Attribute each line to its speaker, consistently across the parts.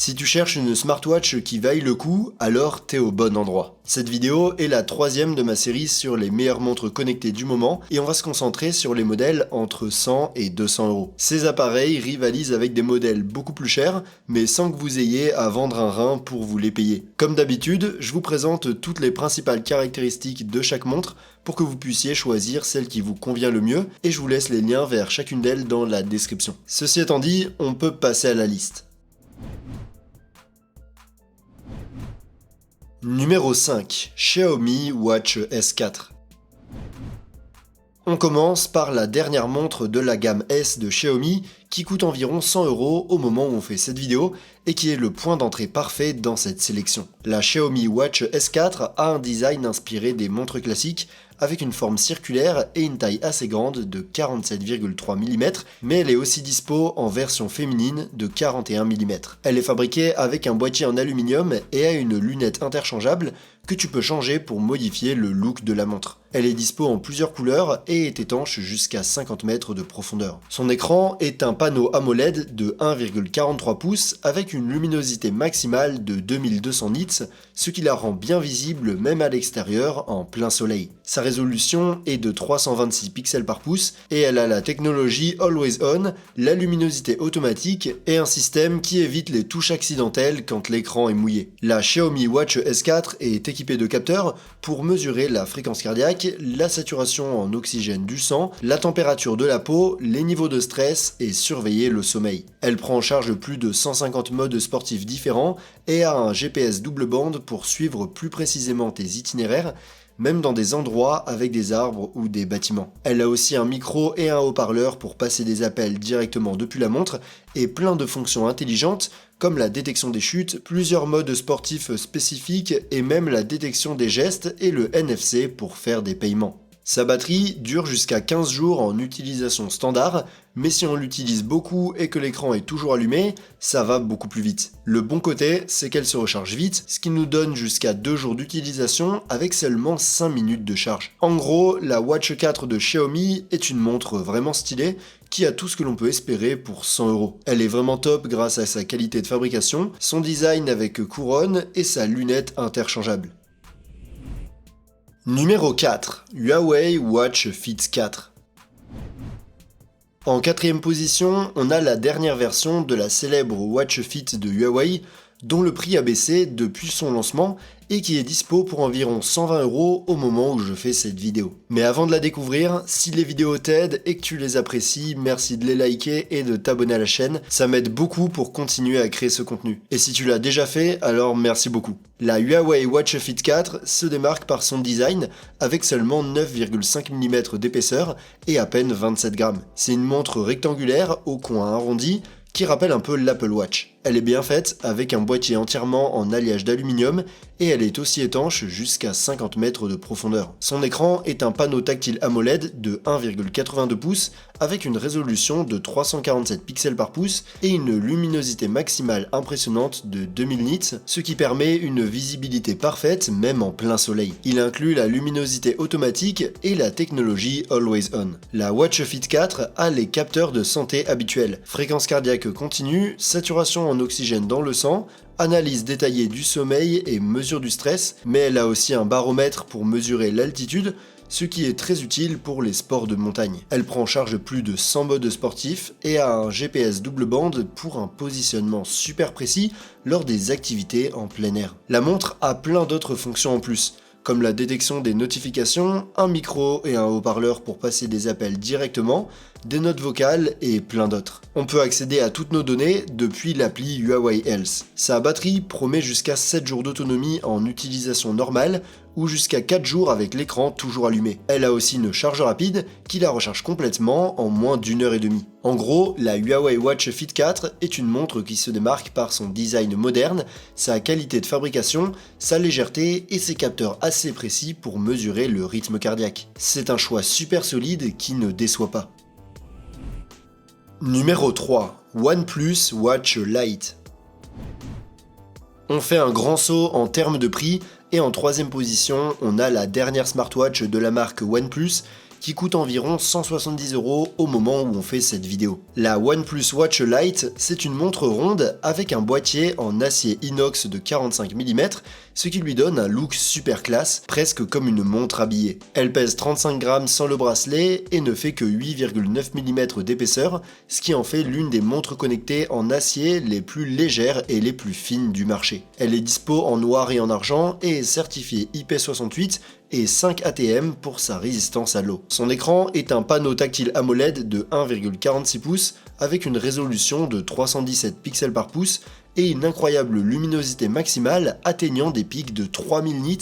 Speaker 1: Si tu cherches une smartwatch qui vaille le coup, alors t'es au bon endroit. Cette vidéo est la troisième de ma série sur les meilleures montres connectées du moment et on va se concentrer sur les modèles entre 100 et 200 euros. Ces appareils rivalisent avec des modèles beaucoup plus chers, mais sans que vous ayez à vendre un rein pour vous les payer. Comme d'habitude, je vous présente toutes les principales caractéristiques de chaque montre pour que vous puissiez choisir celle qui vous convient le mieux et je vous laisse les liens vers chacune d'elles dans la description. Ceci étant dit, on peut passer à la liste. Numéro 5, Xiaomi Watch S4. On commence par la dernière montre de la gamme S de Xiaomi qui coûte environ 100 euros au moment où on fait cette vidéo et qui est le point d'entrée parfait dans cette sélection. La Xiaomi Watch S4 a un design inspiré des montres classiques avec une forme circulaire et une taille assez grande de 47,3 mm, mais elle est aussi dispo en version féminine de 41 mm. Elle est fabriquée avec un boîtier en aluminium et a une lunette interchangeable que tu peux changer pour modifier le look de la montre. Elle est dispo en plusieurs couleurs et est étanche jusqu'à 50 mètres de profondeur. Son écran est un panneau AMOLED de 1,43 pouces avec une luminosité maximale de 2200 nits, ce qui la rend bien visible même à l'extérieur en plein soleil. Sa résolution est de 326 pixels par pouce et elle a la technologie Always On, la luminosité automatique et un système qui évite les touches accidentelles quand l'écran est mouillé. La Xiaomi Watch S4 est équipée de capteurs pour mesurer la fréquence cardiaque, la saturation en oxygène du sang, la température de la peau, les niveaux de stress et surveiller le sommeil. Elle prend en charge plus de 150 modes sportifs différents et a un GPS double bande pour suivre plus précisément tes itinéraires, même dans des endroits avec des arbres ou des bâtiments. Elle a aussi un micro et un haut-parleur pour passer des appels directement depuis la montre et plein de fonctions intelligentes comme la détection des chutes, plusieurs modes sportifs spécifiques et même la détection des gestes et le NFC pour faire des paiements. Sa batterie dure jusqu'à 15 jours en utilisation standard, mais si on l'utilise beaucoup et que l'écran est toujours allumé, ça va beaucoup plus vite. Le bon côté, c'est qu'elle se recharge vite, ce qui nous donne jusqu'à 2 jours d'utilisation avec seulement 5 minutes de charge. En gros, la Watch 4 de Xiaomi est une montre vraiment stylée qui a tout ce que l'on peut espérer pour 100 euros. Elle est vraiment top grâce à sa qualité de fabrication, son design avec couronne et sa lunette interchangeable. Numéro 4, Huawei Watch Fit 4. En quatrième position, on a la dernière version de la célèbre Watch Fit de Huawei, dont le prix a baissé depuis son lancement et qui est dispo pour environ 120 euros au moment où je fais cette vidéo. Mais avant de la découvrir, si les vidéos t'aident et que tu les apprécies, merci de les liker et de t'abonner à la chaîne, ça m'aide beaucoup pour continuer à créer ce contenu. Et si tu l'as déjà fait, alors merci beaucoup. La Huawei Watch Fit 4 se démarque par son design avec seulement 9,5 mm d'épaisseur et à peine 27 grammes. C'est une montre rectangulaire au coin arrondi qui rappelle un peu l'Apple Watch. Elle est bien faite avec un boîtier entièrement en alliage d'aluminium et elle est aussi étanche jusqu'à 50 mètres de profondeur. Son écran est un panneau tactile AMOLED de 1,82 pouces avec une résolution de 347 pixels par pouce et une luminosité maximale impressionnante de 2000 nits, ce qui permet une visibilité parfaite même en plein soleil. Il inclut la luminosité automatique et la technologie Always On. La Watch Fit 4 a les capteurs de santé habituels, fréquence cardiaque continue, saturation en oxygène dans le sang, analyse détaillée du sommeil et mesure du stress, mais elle a aussi un baromètre pour mesurer l'altitude, ce qui est très utile pour les sports de montagne. Elle prend en charge plus de 100 modes sportifs et a un GPS double bande pour un positionnement super précis lors des activités en plein air. La montre a plein d'autres fonctions en plus, comme la détection des notifications, un micro et un haut-parleur pour passer des appels directement, des notes vocales et plein d'autres. On peut accéder à toutes nos données depuis l'appli Huawei Health. Sa batterie promet jusqu'à 7 jours d'autonomie en utilisation normale ou jusqu'à 4 jours avec l'écran toujours allumé. Elle a aussi une charge rapide qui la recharge complètement en moins d'1 heure et demie. En gros, la Huawei Watch Fit 4 est une montre qui se démarque par son design moderne, sa qualité de fabrication, sa légèreté et ses capteurs assez précis pour mesurer le rythme cardiaque. C'est un choix super solide qui ne déçoit pas. Numéro 3, OnePlus Watch Lite. On fait un grand saut en termes de prix et en troisième position, on a la dernière smartwatch de la marque OnePlus qui coûte environ 170 € au moment où on fait cette vidéo. La OnePlus Watch Lite, c'est une montre ronde avec un boîtier en acier inox de 45 mm, ce qui lui donne un look super classe, presque comme une montre habillée. Elle pèse 35 grammes sans le bracelet et ne fait que 8,9 mm d'épaisseur, ce qui en fait l'une des montres connectées en acier les plus légères et les plus fines du marché. Elle est dispo en noir et en argent et est certifiée IP68 et 5 ATM pour sa résistance à l'eau. Son écran est un panneau tactile AMOLED de 1,46 pouces avec une résolution de 317 pixels par pouce et une incroyable luminosité maximale atteignant des pics de 3000 nits,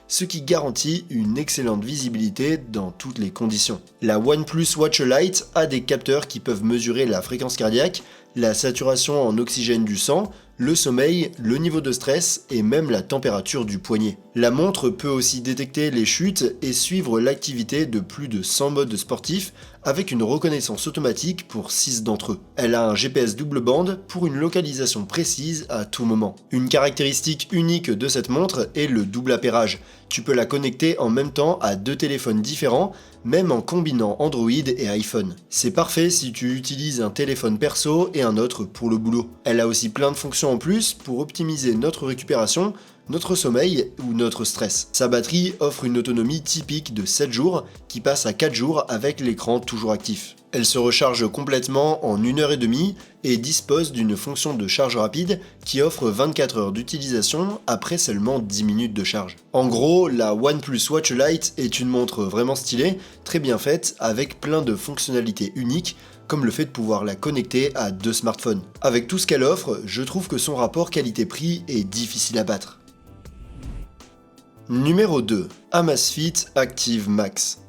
Speaker 1: ce qui garantit une excellente visibilité dans toutes les conditions. La OnePlus Watch Lite a des capteurs qui peuvent mesurer la fréquence cardiaque, la saturation en oxygène du sang, le sommeil, le niveau de stress et même la température du poignet. La montre peut aussi détecter les chutes et suivre l'activité de plus de 100 modes sportifs avec une reconnaissance automatique pour 6 d'entre eux. Elle a un GPS double bande pour une localisation précise à tout moment. Une caractéristique unique de cette montre est le double appairage. Tu peux la connecter en même temps à 2 téléphones différents, même en combinant Android et iPhone. C'est parfait si tu utilises un téléphone perso et un autre pour le boulot. Elle a aussi plein de fonctions en plus pour optimiser notre récupération, notre sommeil ou notre stress. Sa batterie offre une autonomie typique de 7 jours qui passe à 4 jours avec l'écran toujours actif. Elle se recharge complètement en 1h30 et dispose d'une fonction de charge rapide qui offre 24 heures d'utilisation après seulement 10 minutes de charge. En gros, la OnePlus Watch Lite est une montre vraiment stylée, très bien faite, avec plein de fonctionnalités uniques, comme le fait de pouvoir la connecter à 2 smartphones. Avec tout ce qu'elle offre, je trouve que son rapport qualité-prix est difficile à battre. Numéro 2. Amazfit Active Max.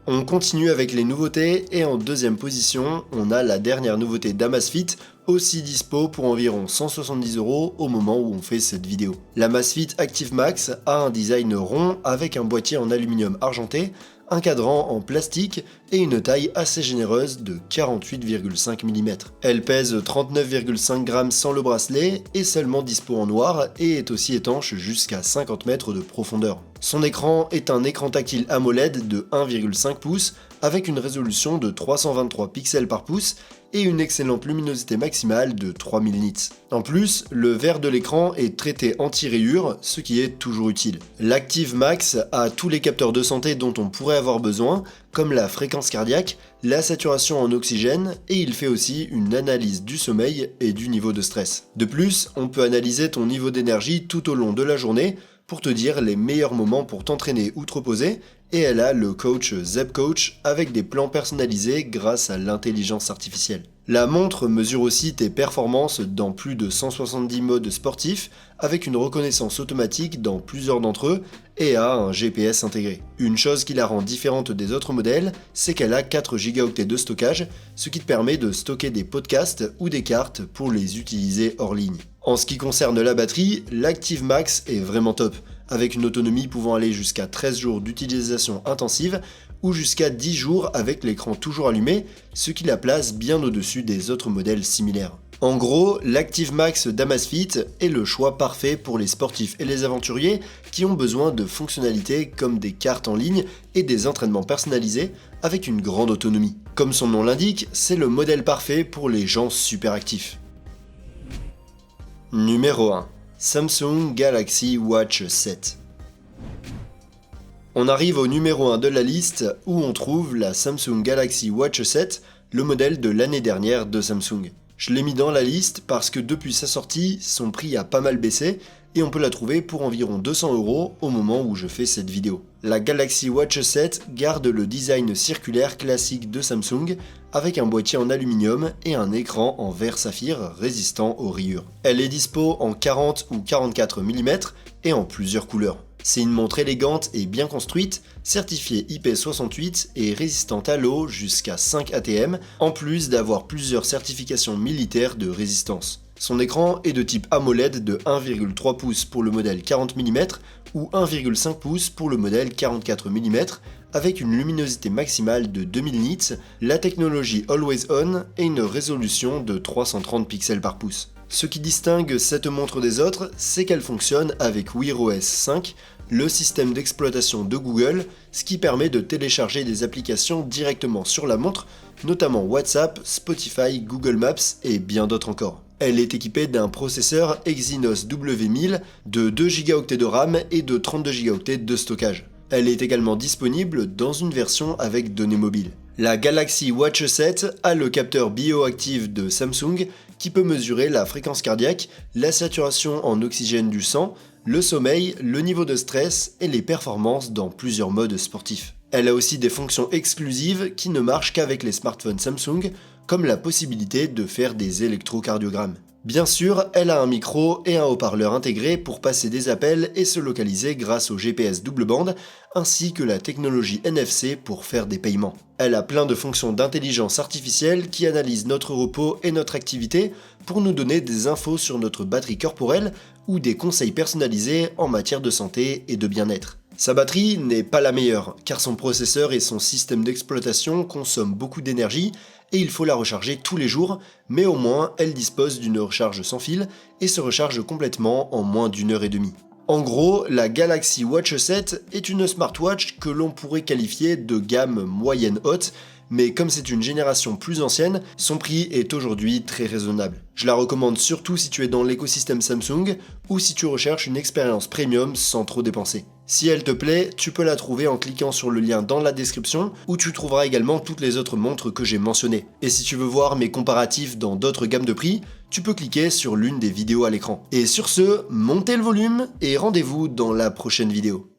Speaker 1: On continue avec les nouveautés et en deuxième position, on a la dernière nouveauté d'Amazfit, aussi dispo pour environ 170 € au moment où on fait cette vidéo. L'Amazfit Active Max a un design rond avec un boîtier en aluminium argenté, un cadran en plastique et une taille assez généreuse de 48,5 mm. Elle pèse 39,5 grammes sans le bracelet, est seulement dispo en noir et est aussi étanche jusqu'à 50 mètres de profondeur. Son écran est un écran tactile AMOLED de 1,5 pouces avec une résolution de 323 pixels par pouce et une excellente luminosité maximale de 3000 nits. En plus, le verre de l'écran est traité anti-rayures, ce qui est toujours utile. L'Active Max a tous les capteurs de santé dont on pourrait avoir besoin, comme la fréquence cardiaque, la saturation en oxygène, et il fait aussi une analyse du sommeil et du niveau de stress. De plus, on peut analyser ton niveau d'énergie tout au long de la journée pour te dire les meilleurs moments pour t'entraîner ou te reposer, et elle a le coach ZepCoach avec des plans personnalisés grâce à l'intelligence artificielle. La montre mesure aussi tes performances dans plus de 170 modes sportifs avec une reconnaissance automatique dans plusieurs d'entre eux et a un GPS intégré. Une chose qui la rend différente des autres modèles, c'est qu'elle a 4 Go de stockage, ce qui te permet de stocker des podcasts ou des cartes pour les utiliser hors ligne. En ce qui concerne la batterie, l'Active Max est vraiment top, avec une autonomie pouvant aller jusqu'à 13 jours d'utilisation intensive ou jusqu'à 10 jours avec l'écran toujours allumé, ce qui la place bien au-dessus des autres modèles similaires. En gros, l'Active Max d'Amazfit est le choix parfait pour les sportifs et les aventuriers qui ont besoin de fonctionnalités comme des cartes en ligne et des entraînements personnalisés avec une grande autonomie. Comme son nom l'indique, c'est le modèle parfait pour les gens super actifs. Numéro 1. Samsung Galaxy Watch 7. On arrive au numéro 1 de la liste où on trouve la Samsung Galaxy Watch 7, le modèle de l'année dernière de Samsung. Je l'ai mis dans la liste parce que depuis sa sortie, son prix a pas mal baissé et on peut la trouver pour environ 200 € au moment où je fais cette vidéo. La Galaxy Watch 7 garde le design circulaire classique de Samsung avec un boîtier en aluminium et un écran en verre saphir résistant aux rayures. Elle est dispo en 40 ou 44 mm et en plusieurs couleurs. C'est une montre élégante et bien construite, certifiée IP68 et résistante à l'eau jusqu'à 5 ATM, en plus d'avoir plusieurs certifications militaires de résistance. Son écran est de type AMOLED de 1,3 pouces pour le modèle 40 mm ou 1,5 pouces pour le modèle 44 mm, avec une luminosité maximale de 2000 nits, la technologie Always On et une résolution de 330 pixels par pouce. Ce qui distingue cette montre des autres, c'est qu'elle fonctionne avec Wear OS 5, le système d'exploitation de Google, ce qui permet de télécharger des applications directement sur la montre, notamment WhatsApp, Spotify, Google Maps et bien d'autres encore. Elle est équipée d'un processeur Exynos W1000 de 2 Go de RAM et de 32 Go de stockage. Elle est également disponible dans une version avec données mobiles. La Galaxy Watch 7 a le capteur bioactif de Samsung qui peut mesurer la fréquence cardiaque, la saturation en oxygène du sang, le sommeil, le niveau de stress et les performances dans plusieurs modes sportifs. Elle a aussi des fonctions exclusives qui ne marchent qu'avec les smartphones Samsung, comme la possibilité de faire des électrocardiogrammes. Bien sûr, elle a un micro et un haut-parleur intégrés pour passer des appels et se localiser grâce au GPS double bande, ainsi que la technologie NFC pour faire des paiements. Elle a plein de fonctions d'intelligence artificielle qui analysent notre repos et notre activité pour nous donner des infos sur notre batterie corporelle ou des conseils personnalisés en matière de santé et de bien-être. Sa batterie n'est pas la meilleure, car son processeur et son système d'exploitation consomment beaucoup d'énergie et il faut la recharger tous les jours, mais au moins elle dispose d'une recharge sans fil et se recharge complètement en moins d'1 heure et demie. En gros, la Galaxy Watch 7 est une smartwatch que l'on pourrait qualifier de gamme moyenne haute, mais comme c'est une génération plus ancienne, son prix est aujourd'hui très raisonnable. Je la recommande surtout si tu es dans l'écosystème Samsung ou si tu recherches une expérience premium sans trop dépenser. Si elle te plaît, tu peux la trouver en cliquant sur le lien dans la description où tu trouveras également toutes les autres montres que j'ai mentionnées. Et si tu veux voir mes comparatifs dans d'autres gammes de prix, tu peux cliquer sur l'une des vidéos à l'écran. Et sur ce, montez le volume et rendez-vous dans la prochaine vidéo.